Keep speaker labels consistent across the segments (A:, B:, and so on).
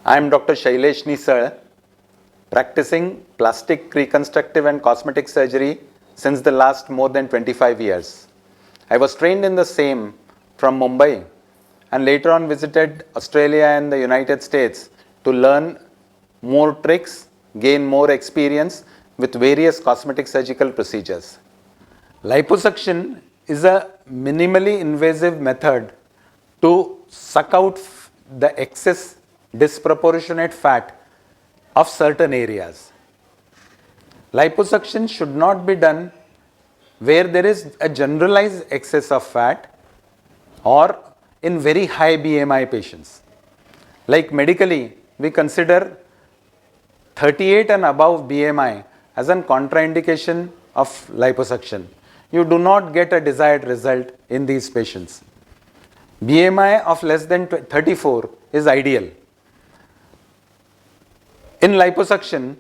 A: I am Dr. Shailesh Nisal, practicing plastic reconstructive and cosmetic surgery since the last more than 25 years. I was trained in the same from Mumbai and later on visited Australia and the United States to learn more tricks, gain more experience with various cosmetic surgical procedures. Liposuction is a minimally invasive method to suck out the excess disproportionate fat of certain areas. Liposuction should not be done where there is a generalized excess of fat or in very high BMI patients. Like medically, we consider 38 and above BMI as an contraindication of liposuction. You do not get a desired result in these patients. BMI of less than 34 is ideal. In liposuction,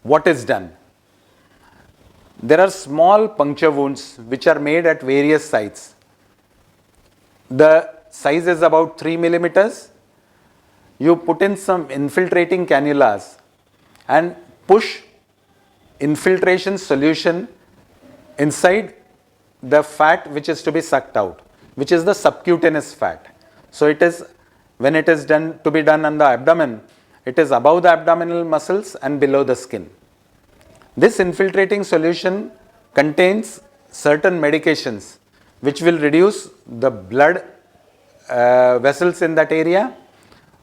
A: what is done? There are small puncture wounds which are made at various sites. The size is about 3 millimeters. You put in some infiltrating cannulas and push infiltration solution inside the fat which is to be sucked out, which is the subcutaneous fat. So it is, when it is done to be done on the abdomen, it is above the abdominal muscles and below the skin. This infiltrating solution contains certain medications which will reduce the blood vessels in that area,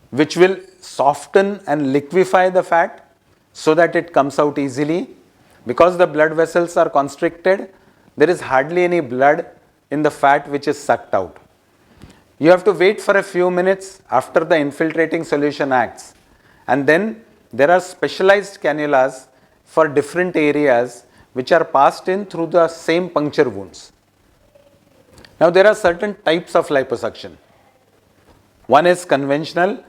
A: which will soften and liquefy the fat so that it comes out easily. Because the blood vessels are constricted, there is hardly any blood in the fat which is sucked out. You have to wait for a few minutes after the infiltrating solution acts, and then there are specialized cannulas for different areas which are passed in through the same puncture wounds. Now there are certain types of liposuction. One is conventional,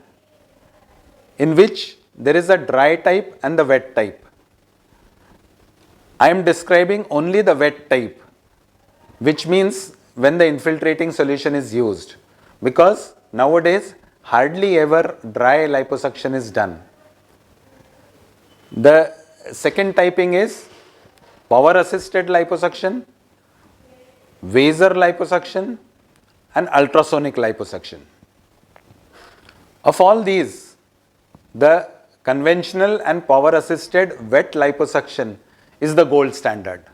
A: in which there is a dry type and the wet type. I am describing only the wet type, which means when the infiltrating solution is used, because nowadays hardly ever dry liposuction is done. The second typing is power assisted liposuction, Vaser liposuction, and ultrasonic liposuction. Of all these, the conventional and power assisted wet liposuction is the gold standard.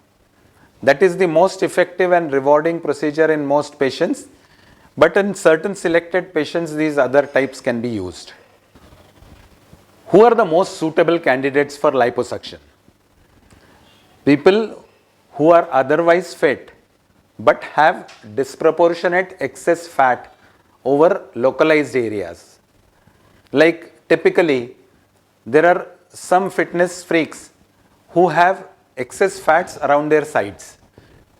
A: That is the most effective and rewarding procedure in most patients, but in certain selected patients these other types can be used. Who are the most suitable candidates for liposuction? People who are otherwise fit but have disproportionate excess fat over localized areas. Like typically, there are some fitness freaks who have excess fats around their sides.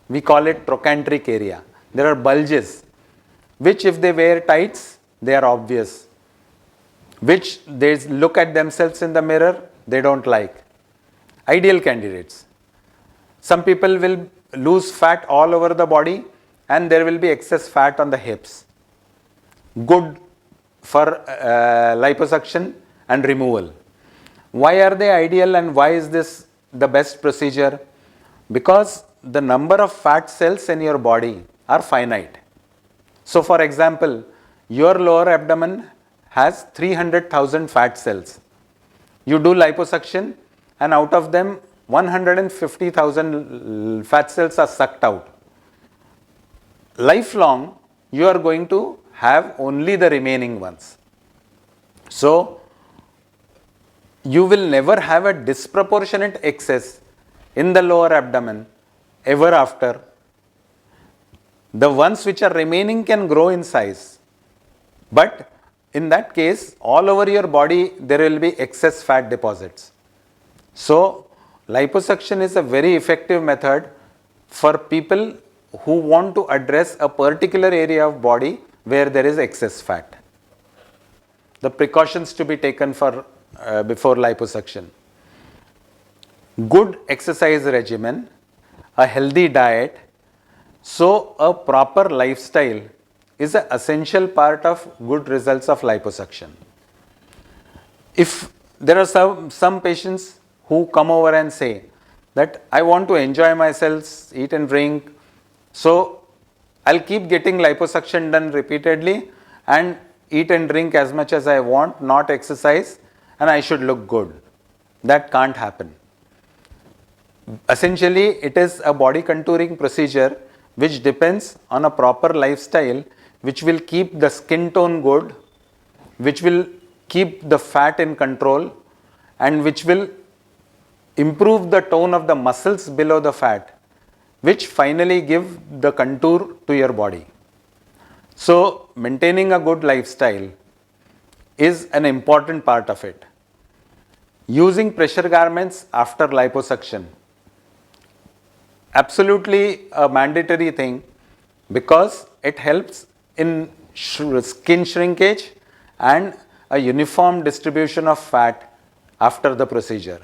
A: We call it trochanteric area. There are bulges, which if they wear tights, they are obvious, which they look at themselves in the mirror, they don't like. Ideal candidates. Some people will lose fat all over the body and there will be excess fat on the hips. Good for liposuction and removal. Why are they ideal and why is this the best procedure? Because the number of fat cells in your body are finite. So for example, your lower abdomen has 300,000 fat cells. You do liposuction and out of them 150,000 fat cells are sucked out. Lifelong, you are going to have only the remaining ones. So you will never have a disproportionate excess in the lower abdomen ever after. The ones which are remaining can grow in size, but in that case all over your body there will be excess fat deposits. So liposuction is a very effective method for people who want to address a particular area of body where there is excess fat. The precautions to be taken for before liposuction: good exercise regimen, a healthy diet. So a proper lifestyle is an essential part of good results of liposuction. If there are some patients who come over and say that I want to enjoy myself, eat and drink, so I'll keep getting liposuction done repeatedly and eat and drink as much as I want, not exercise, and I should look good. That can't happen. Essentially, it is a body contouring procedure which depends on a proper lifestyle, which will keep the skin tone good, which will keep the fat in control, and which will improve the tone of the muscles below the fat, which finally give the contour to your body. So, maintaining a good lifestyle is an important part of it. Using pressure garments after liposuction, absolutely a mandatory thing, because it helps in skin shrinkage and a uniform distribution of fat after the procedure.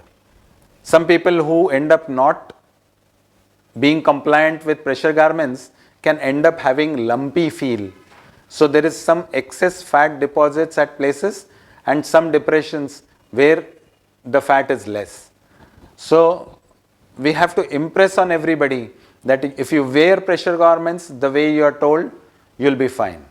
A: Some people who end up not being compliant with pressure garments can end up having lumpy feel. So there is some excess fat deposits at places and some depressions where the fat is less. So we have to impress on everybody that if you wear pressure garments the way you are told, you'll be fine.